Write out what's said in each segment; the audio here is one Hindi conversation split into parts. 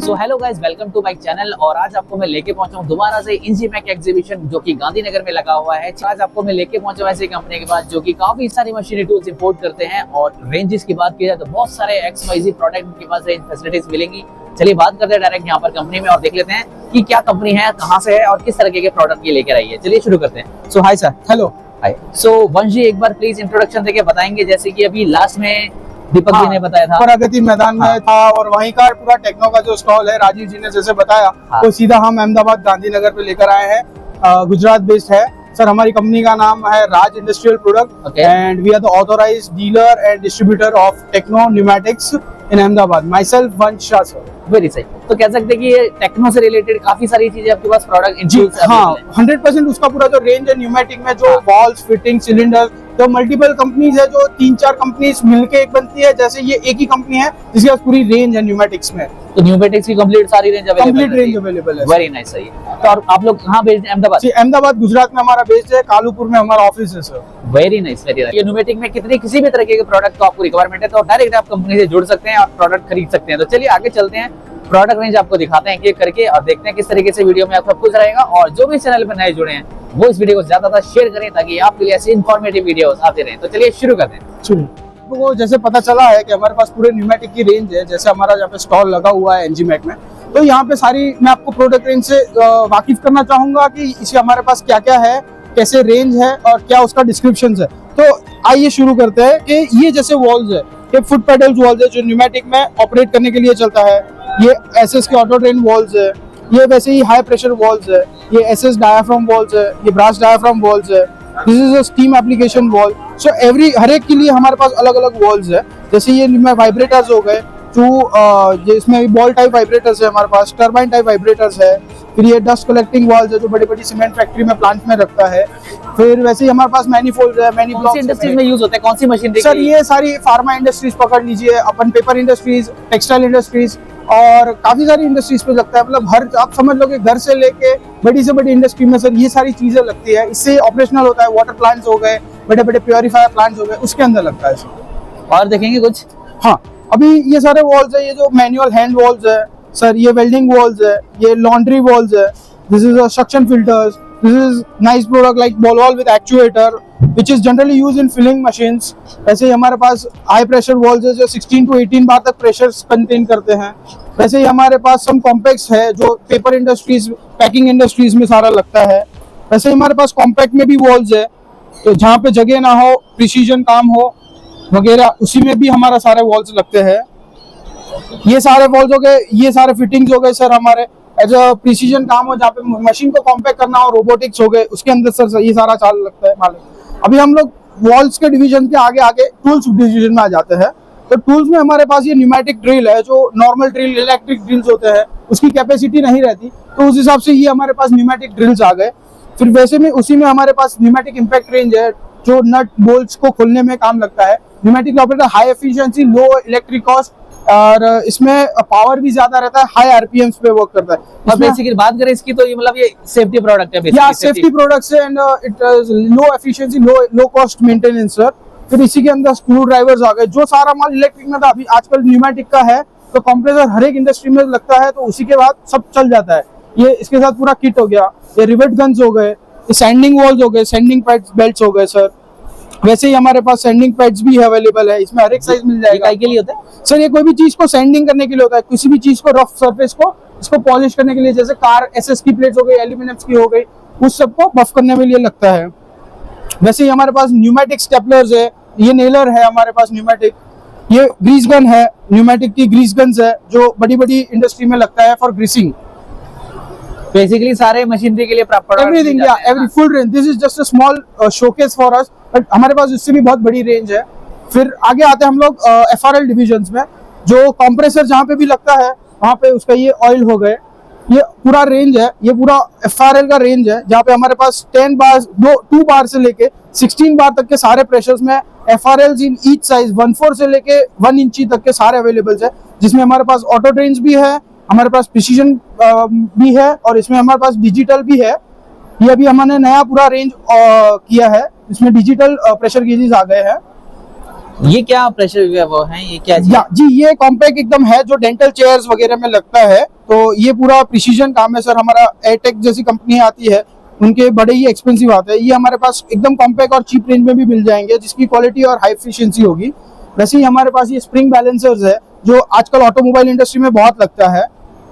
So hello guys, welcome to my channel. और आज आपको मैं लेके पहुंचा हूं दोबारा से इंजीमैक एग्जीबिशन जो कि गांधीनगर में लगा हुआ है। आज आपको मैं लेके पहुंचा हूं ऐसी कंपनी के पास जो कि काफी सारी मशीनरी टूल्स इंपोर्ट करते हैं। और रेंजेस की बात की जाए तो बहुत सारे XYZ प्रोडक्ट के पास रेंज फैसिलिटीज मिलेंगी। चलिए बात करते हैं डायरेक्ट यहाँ पर कंपनी में और देख लेते हैं कि क्या कंपनी है, कहाँ से है और किस तरह के प्रोडक्ट ये लेकर आई है। चलिए शुरू करते हैं। सो हाय सर। हेलो। हाय। सो वंश जी एक बार प्लीज इंट्रोडक्शन देके बताएंगे, जैसे कि अभी लास्ट में दीपक जी ने बताया था प्रगति मैदान में था और वहीं का पूरा टेक्नो का जो स्टॉल है, राजीव जी ने जैसे बताया वो सीधा हम अहमदाबाद गांधीनगर पे लेकर आए हैं। गुजरात बेस्ड है सर। हमारी कंपनी का नाम है Raj industrial product and we are the authorised dealer and distributor of Techno Pneumatics in Ahmedabad. Myself Vansh Shah sir. Very सही। तो कह सकते हैं कि ये टेक्नो से रिलेटेड काफी सारी चीजें आपके पास प्रोडक्ट हाँ 100% उसका पूरा जो रेंज है न्यूमेटिक में, जो वॉल्स, फिटिंग, सिलेंडर, तो मल्टीपल कंपनीज है जो 3-4 कंपनीज मिलके एक बनती है। जैसे ये एक ही कंपनी है जिसके पास पूरी रेंज है न्यूमेटिक्स में। तो न्यूमेटिक्स की कंप्लीट सारी रेंज अवेलेबल है। Very nice. सही। तो और आप लोग कहाँ बेस्ड हैं? अहमदाबाद। अहमदाबाद गुजरात में हमारा बेस्ड है, कालूपुर में हमारा ऑफिस है sir. Very nice, very nice. ये न्यूमेटिक में किसी भी तरह के प्रोडक्ट को आपको रिक्वायरमेंट है तो डायरेक्ट आप कंपनी से जुड़ सकते हैं और प्रोडक्ट खरीद सकते हैं। तो चलिए आगे चलते हैं, प्रोडक्ट रेंज आपको दिखाते हैं एक करके और देखते हैं किस तरीके से वीडियो में आपको सब कुछ रहेगा। और जो भी चैनल पर नए जुड़े हैं वो इस वीडियो को ज्यादा शेयर करें ताकि आपके लिए ऐसे इन्फॉर्मेटिव वीडियोस आते रहें। तो चलिए शुरू करते हैं। तो जैसे पता चला है कि हमारे पास पूरे न्यूमेटिक की रेंज है। जैसे हमारा यहाँ पे स्टॉल लगा हुआ है इंजीमैक में, तो यहाँ पे सारी मैं आपको प्रोडक्ट रेंज से वाकिफ करना चाहूंगा कि इसे हमारे पास क्या क्या है, कैसे रेंज है और क्या उसका डिस्क्रिप्शन है। तो आइए शुरू करते हैं कि ये जैसे वॉल्स है, ये फुट पेडल्स वॉल्स है जो न्यूमेटिक में ऑपरेट करने के लिए चलता है। ये एसएस के ऑटो ट्रेन वॉल्स है। ये वैसे ही हाई प्रेशर वॉल्स है। ये एसएस डायाफ्राम वॉल्स है। ये ब्रास डायाफ्राम वॉल्स है। This is a steam application valve. So हर एक के लिए हमारे पास अलग अलग वॉल्स है। जैसे ये वाइब्रेटर्स हो गए, जो इसमें बॉल टाइप वाइब्रेटर्स है हमारे पास, टर्बाइन टाइप वाइब्रेटर्स है। फिर ये डस्ट कलेक्टिंग वॉल्स है जो बड़ी बड़ी सीमेंट फैक्ट्री में, प्लांट में रखता है। फिर वैसे ही हमारे पास मैनीफोल्ड है। कौन सी इंडस्ट्रीज में यूज होता है, कौन सी मशीनरी? सर ये सारी फार्मा इंडस्ट्रीज पकड़ लीजिए, अपन पेपर इंडस्ट्रीज, टेक्सटाइल इंडस्ट्रीज और काफी सारी इंडस्ट्रीज पे लगता है। मतलब हर आप समझ लो कि घर से लेके बड़ी से बड़ी इंडस्ट्री में सर ये सारी चीजें लगती है। इससे ऑपरेशनल होता है। वाटर प्लांट्स हो गए, बड़े बड़े प्योरीफायर प्लांट्स हो गए, उसके अंदर लगता है सर। और देखेंगे कुछ? हाँ, अभी ये सारे वॉल्स है। ये जो मैनुअल हैंड वॉल्स है सर, ये वेल्डिंग वॉल्स है, ये लॉन्ड्री वॉल्स है। This is a suction filters. This is nice product like ball wall with actuator which is generally used in filling machines। वैसे ही हमारे पास हाई प्रेशर वॉल्स है जो 16 to 18 बार तक प्रेशर कंटेन करते हैं। वैसे ही हमारे पास सम कॉम्पैक्ट्स है जो पेपर इंडस्ट्रीज, पैकिंग इंडस्ट्रीज में सारा लगता है। वैसे ही हमारे पास कॉम्पैक्ट में भी वॉल्स है, तो जहाँ पे जगह ना हो, प्रिसीजन काम हो वगैरह, उसी में भी हमारा सारे वॉल्स लगते हैं। ये सारे वॉल्स हो गए, ये सारे फिटिंग्स हो गए सर हमारे। एज अ प्रिसीजन काम हो जहाँ पे मशीन को कॉम्पैक्ट करना हो, रोबोटिक्स हो गए, उसके अंदर सर ये सारा चाल लगता है मालूम। अभी हम लोग वॉल्स के डिवीजन के आगे आगे टूल्स डिवीजन में आ जाते हैं। तो टूल्स में हमारे पास ये न्यूमेटिक ड्रिल है, जो नॉर्मल ड्रिल, इलेक्ट्रिक ड्रिल्स होते हैं उसकी कैपेसिटी नहीं रहती, तो उस हिसाब से ये हमारे पास न्यूमेटिक ड्रिल्स आ गए। फिर वैसे में उसी में हमारे पास न्यूमेटिक इम्पैक्ट रेंज है जो नट बोल्ट्स को खोलने में काम लगता है। न्यूमेटिक ऑपरेटर हाई एफिशिएंसी, लो इलेक्ट्रिक कॉस्ट और इसमें पावर भी ज्यादा रहता है, हाई आरपीएम्स पे वर्क करता है। अब बेसिकली बात करें इसकी तो ये मतलब ये सेफ्टी प्रोडक्ट है। या सेफ्टी प्रोडक्ट्स है and it low efficiency, low cost maintenance sir. फिर इसी के अंदर स्क्रू ड्राइवर्स आ गए। जो सारा माल इलेक्ट्रिक में था अभी आजकल न्यूमेटिक का है, तो कंप्रेसर हर एक इंडस्ट्री में लगता है, तो उसी के बाद सब चल जाता है। ये इसके साथ पूरा किट हो गया। ये रिवेट गन्स हो गए, ये सैंडिंग वॉल्स हो गए, सैंडिंग पैड्स, बेल्ट्स हो गए सर। वैसे ही हमारे पास सैंडिंग पैड्स भी अवेलेबल है, इसमें हर एक साइज मिल जाएगा। के लिए होता है सर ये कोई भी चीज को सैंडिंग करने के लिए होता है, किसी भी चीज को रफ सरफेस को इसको पॉलिश करने के लिए, जैसे कार एसएस की प्लेट्स हो गई, एल्यूमिनियम की हो गई, उस सबको बफ करने के लिए लगता है। वैसे ही हमारे पास न्यूमेटिक स्टेपलर्स है, ये नेलर है हमारे पास न्यूमेटिक। ये ग्रीस गन है, न्यूमेटिक की ग्रीस गन्स है जो बड़ी बड़ी इंडस्ट्री में लगता है फॉर ग्रीसिंग। बेसिकली सारे मशीनरी के लिए एवरीथिंग, या every full range. This is just a small showcase for us, but हमारे पास इससे भी बहुत बड़ी रेंज है। फिर आगे आते हैं हम लोग एफआरएल डिविजन्स में, जो कंप्रेसर जहाँ पे भी लगता है वहाँ पे उसका ये ऑयल हो गए। ये पूरा रेंज है, ये पूरा एफआरएल का रेंज है जहाँ पे हमारे पास 10 बार, 2 बार से लेके 16 बार तक के सारे प्रेशर्स में एफआरएल इन ईच साइज 1/4 से लेके 1 इंची तक के सारे अवेलेबल है। जिसमें हमारे पास ऑटो ट्रेन्स भी है, हमारे पास प्रिसीजन भी है और इसमें हमारे पास डिजिटल भी है। ये अभी हमने नया पूरा रेंज किया है, इसमें डिजिटल प्रेशर गेजेस आ गए हैं। ये क्या प्रेशर वो है, ये क्या चीज़? जी, ये कॉम्पैक्ट एकदम है जो डेंटल चेयर्स वगैरह में लगता है। तो ये पूरा प्रिसीजन काम है सर। हमारा एयरटेक जैसी कंपनी आती है, उनके बड़े ही एक्सपेंसिव आते हैं। ये हमारे पास एकदम कॉम्पैक्ट और चीप रेंज में भी मिल जाएंगे, जिसकी क्वालिटी और हाई एफिशिएंसी होगी। वैसे ही हमारे पास ये स्प्रिंग बैलेंसर्स है, जो आजकल ऑटोमोबाइल इंडस्ट्री में बहुत लगता है।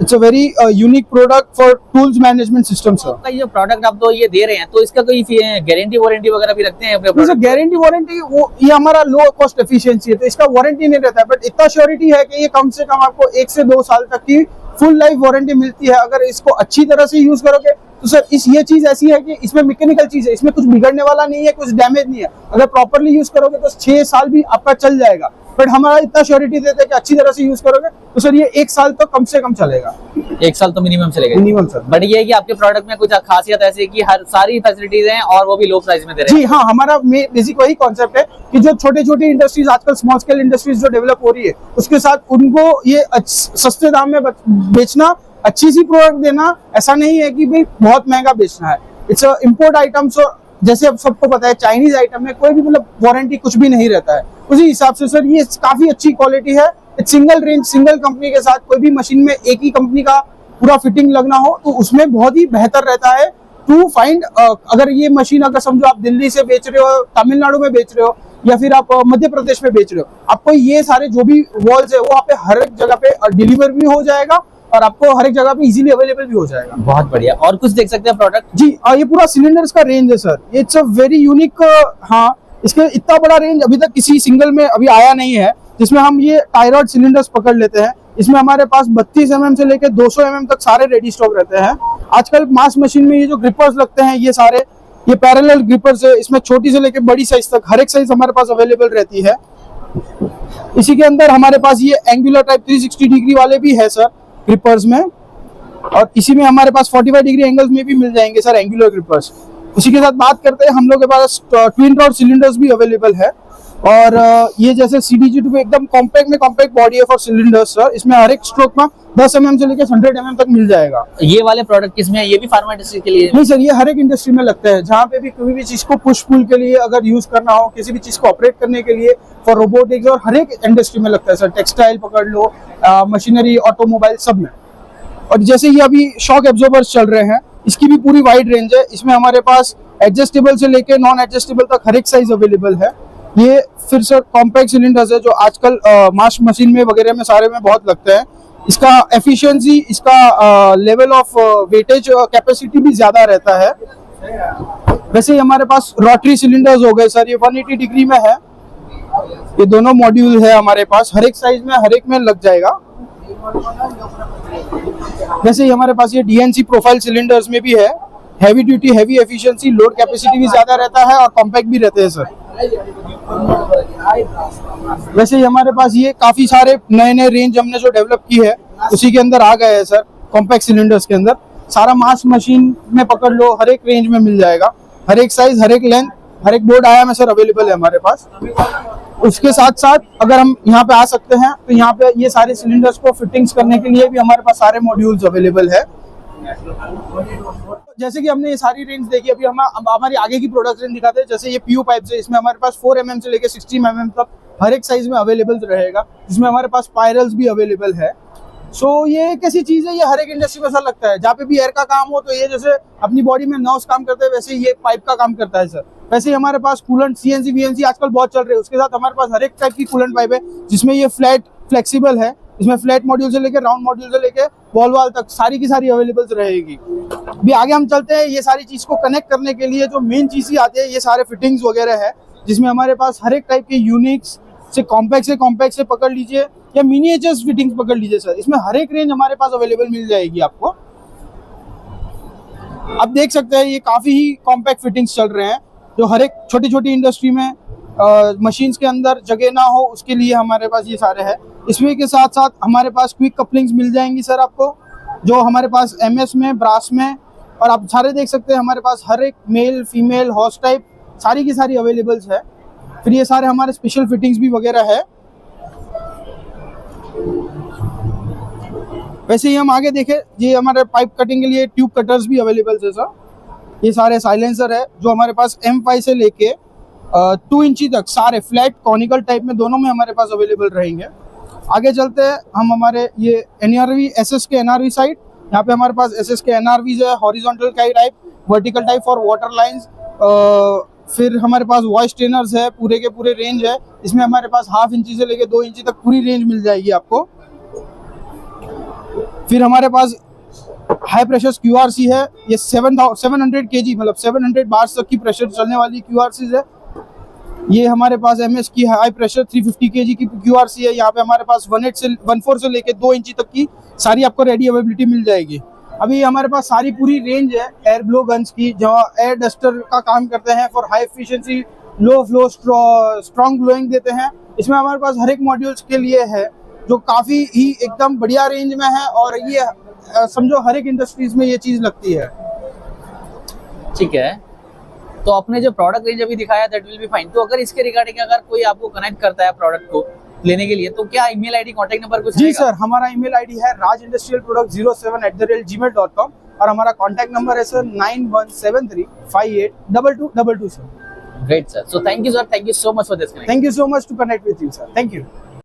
It's a very unique product for tools management system sir. आपका ये प्रोडक्ट आप तो ये दे रहे हैं, तो इसका कोई गारंटी वारंटी वगैरह भी रखते हैं अपने सर प्रोडक्ट? गारंटी वारंटी वो ये हमारा लो कॉस्ट एफिशिएंसी है, तो इसका वारंटी नहीं रहता है, बट इतना श्योरिटी है कि ये कम से कम आपको 1 से 2 साल तक की फुल लाइफ वारंटी मिलती है। अगर इसको अच्छी तरह से यूज करोगे तो सर ये चीज ऐसी है कि इसमें मैकेनिकल चीज है, इसमें कुछ बिगड़ने वाला नहीं है, कुछ डैमेज नहीं है। अगर प्रॉपरली यूज करोगे तो 6 साल भी आपका चल जाएगा। बट हमारा इतना श्योरिटी देते हैं कि अच्छी तरह से यूज करोगे तो सर ये 1 साल तो कम से कम चलेगा। 1 साल तो मिनिमम चलेगा। Minimum sir. बट ये है कि आपके प्रोडक्ट में कुछ खासियत ऐसी है कि हर सारी फैसिलिटीज हैं और वो भी लो प्राइस में दे रहे हैं। जी हाँ, हमारा बेसिक वही कॉन्सेप्ट है कि जो छोटे छोटे इंडस्ट्रीज आजकल स्मॉल स्केल इंडस्ट्रीज जो डेवलप हो रही है, उसके साथ उनको ये सस्ते दाम में बेचना, अच्छी सी प्रोडक्ट देना। ऐसा नहीं है कि भाई बहुत महंगा बेचना है। It's a import item. So जैसे अब सबको पता है चाइनीज आइटम में कोई भी मतलब वारंटी कुछ भी नहीं रहता है। उसी हिसाब से सर ये काफी अच्छी क्वालिटी है। सिंगल रेंज सिंगल कंपनी के साथ कोई भी मशीन में एक ही कंपनी का पूरा फिटिंग लगना हो तो उसमें बहुत ही बेहतर रहता है टू फाइंड। अगर ये मशीन अगर समझो आप दिल्ली से बेच रहे हो, तमिलनाडु में बेच रहे हो, या फिर आप मध्य प्रदेश में बेच रहे हो, आपको ये सारे जो भी वॉल्स है वो आप हर एक जगह पे डिलीवर भी हो जाएगा और आपको हर एक जगह पे इजीली अवेलेबल भी हो जाएगा। बहुत बढ़िया। और कुछ देख सकते हैं प्रोडक्ट? जी, ये पूरा सिलेंडर्स का रेंज है sir. It's a very unique. हाँ, इसके इतना बड़ा रेंज अभी तक किसी सिंगल में अभी आया नहीं है, जिसमें हम ये टायरॉयड सिलेंडर्स पकड़ लेते हैं। इसमें हमारे पास 32 mm से लेकर 200 mm तक सारे रेडी स्टॉक रहते हैं। आजकल मास मशीन में ये जो ग्रिपर्स लगते हैं, ये सारे ये पैरेलल ग्रिपर्स है। इसमें छोटी से लेकर बड़ी साइज तक हर एक साइज हमारे पास अवेलेबल रहती है। इसी के अंदर हमारे पास ये एंगुलर टाइप 360 डिग्री वाले भी है सर ग्रिपर्स में, और इसी में हमारे पास 45 डिग्री एंगल्स में भी मिल जाएंगे सर एंगुलर ग्रिपर्स। उसी के साथ बात करते हैं, हम लोग के पास ट्विन रॉड सिलेंडर्स भी अवेलेबल है। और ये जैसे CDG2 एकदम कॉम्पैक्ट में कॉम्पैक्ट बॉडी है फॉर सिलेंडर्स सर। इसमें हर एक स्ट्रोक में 10 mm से लेकर 100 mm तक मिल जाएगा। ये वाले प्रोडक्ट किसमें है? ये भी फार्मा इंडस्ट्री के लिए? नहीं सर, ये हर एक इंडस्ट्री में लगता है। जहाँ पे भी कोई भी चीज को पुश पुल के लिए अगर यूज करना हो, किसी भी चीज को ऑपरेट करने के लिए, फॉर रोबोटिक्स, और हर एक इंडस्ट्री में लगता है सर। टेक्सटाइल पकड़ लो, मशीनरी, ऑटोमोबाइल, सब में। और जैसे ये अभी शॉक एब्जॉर्बर्स चल रहे हैं, इसकी भी पूरी वाइड रेंज है। इसमें हमारे पास एडजस्टेबल से लेके नॉन एडजस्टेबल तक हर एक साइज अवेलेबल है। ये फिर सर कॉम्पैक्ट सिलेंडर्स है जो आजकल मास मशीन में वगैरह में सारे में बहुत लगते हैं। इसका एफिशिएंसी, इसका लेवल ऑफ वेटेज कैपेसिटी भी ज्यादा रहता है। वैसे ही हमारे पास रोटरी सिलेंडर्स हो गए सर, ये 180 डिग्री में है। ये दोनों मॉड्यूल है हमारे पास, हर एक साइज में हर एक में लग जाएगा। वैसे ही हमारे पास ये DNC प्रोफाइल सिलेंडर्स में भी है। Heavy duty, heavy efficiency, load capacity भी ज्यादा रहता है और कॉम्पैक्ट भी रहते हैं सर। वैसे ही हमारे पास ये काफी सारे नए नए रेंज हमने जो डेवलप की है उसी के अंदर आ गए हैं सर। कॉम्पैक्ट सिलेंडर्स के अंदर सारा मास मशीन में पकड़ लो, हर एक रेंज में मिल जाएगा। हर एक साइज, हर एक लेंथ, हर एक बोर्ड आया में सर अवेलेबल है हमारे पास। उसके साथ साथ अगर हम यहाँ पे आ सकते हैं तो यहाँ पे ये सारे सिलेंडर्स को फिटिंग्स करने के लिए भी हमारे पास सारे मॉड्यूल्स अवेलेबल है। जैसे कि हमने ये सारी रेंज देखी, अभी हम हमारी आगे की प्रोडक्ट रेंज दिखाते हैं। जैसे ये PU पाइप्स है, इसमें हमारे पास 4 mm से लेकर 60 mm तक हर एक साइज में अवेलेबल रहेगा। इसमें हमारे पास स्पाइरल्स भी अवेलेबल है। सो ये एक ऐसी चीज है, ये हर एक इंडस्ट्री में ऐसा लगता है। जहाँ पे भी एयर का काम हो तो ये जैसे अपनी बॉडी में नर्व्स काम करते हैं, वैसे ये पाइप का काम करता है सर। वैसे ही हमारे पास कूलेंट CNC VNC आजकल बहुत चल रहे हैं, उसके साथ हमारे पास हर एक टाइप की कूलेंट पाइप है, जिसमें ये फ्लैट फ्लेक्सिबल है। इसमें फ्लैट मॉड्यूल से लेकर राउंड मॉड्यूल से लेकर बॉल वाल तक सारी की सारी अवेलेबल रहेगी। भी आगे हम चलते हैं, ये सारी चीज को कनेक्ट करने के लिए जो मेन चीज ही आती है, ये सारे फिटिंग्स वगैरह है, जिसमें हमारे पास हर एक टाइप के यूनिक्स से कॉम्पैक्ट से पकड़ लीजिए या मिनिएचर्स फिटिंग्स पकड़ लीजिए सर। इसमें हर एक रेंज हमारे पास अवेलेबल मिल जाएगी आपको। आप देख सकते हैं ये काफी ही कॉम्पैक्ट फिटिंग्स चल रहे हैं, जो हर एक छोटी छोटी इंडस्ट्री में मशीन्स के अंदर जगह ना हो उसके लिए हमारे पास ये सारे हैं। इसमें के साथ साथ हमारे पास क्विक कपलिंग्स मिल जाएंगी सर आपको, जो हमारे पास MS में, ब्रास में, और आप सारे देख सकते हैं हमारे पास हर एक मेल फीमेल हॉर्स टाइप सारी की सारी अवेलेबल्स है। फिर ये सारे हमारे स्पेशल फिटिंग्स भी वगैरह है। वैसे ही हम आगे देखें, ये हमारे पाइप कटिंग के लिए ट्यूब कटर्स भी अवेलेबल है सर। ये सारे साइलेंसर है जो हमारे पास M5 से लेके 2 इंची तक सारे फ्लैट कॉनिकल टाइप में दोनों में हमारे पास अवेलेबल रहेंगे। आगे चलते हैं हम हमारे ये NRV SS के NRV साइड। यहाँ पे हमारे पास SS के NRVs है, horizontal type, vertical type for water lines. फिर हमारे पास वॉइस ट्रेनर्स है, पूरे के पूरे रेंज है। इसमें हमारे पास 1/2 इंची से लेके 2 इंची तक पूरी रेंज मिल जाएगी आपको। फिर हमारे पास हाई प्रेशर QRC है, ये 700 kg मतलब 700 बार्स तक की प्रेशर चलने वाली QRCs है। ये हमारे पास MS की हाई प्रेशर 350 kg की QRC है। यहाँ पे हमारे पास 1.4 से लेके 2 इंची तक की सारी आपको रेडी अवेलेबिलिटी मिल जाएगी। अभी हमारे पास सारी पूरी रेंज है एयर ब्लो गन्स की, जो एयर डस्टर का काम करते हैं for high efficiency, low flow, strong blowing देते हैं। इसमें हमारे पास हर एक मॉड्यूल्स के लिए है जो काफ़ी ही एकदम बढ़िया रेंज में है, और ये समझो हर एक इंडस्ट्रीज में ये चीज़ लगती है। ठीक है, तो आपने जो प्रोडक्ट रेंज अभी दिखाया दैट विल बी फाइन। तो अगर इसके रिगार्डिंग अगर कोई आपको कनेक्ट करता है प्रोडक्ट को लेने के लिए, तो क्या ईमेल आईडी कांटेक्ट नंबर कुछ जी रहेगा? सर, हमारा ईमेल आईडी है rajindustrialproduct07@gmail.com और हमारा कॉन्टैक्ट नंबर है sir 9173582222 sir. Great sir, so thank you sir, thank you so much for this connect. Thank you so much to connect with you, sir. Thank you.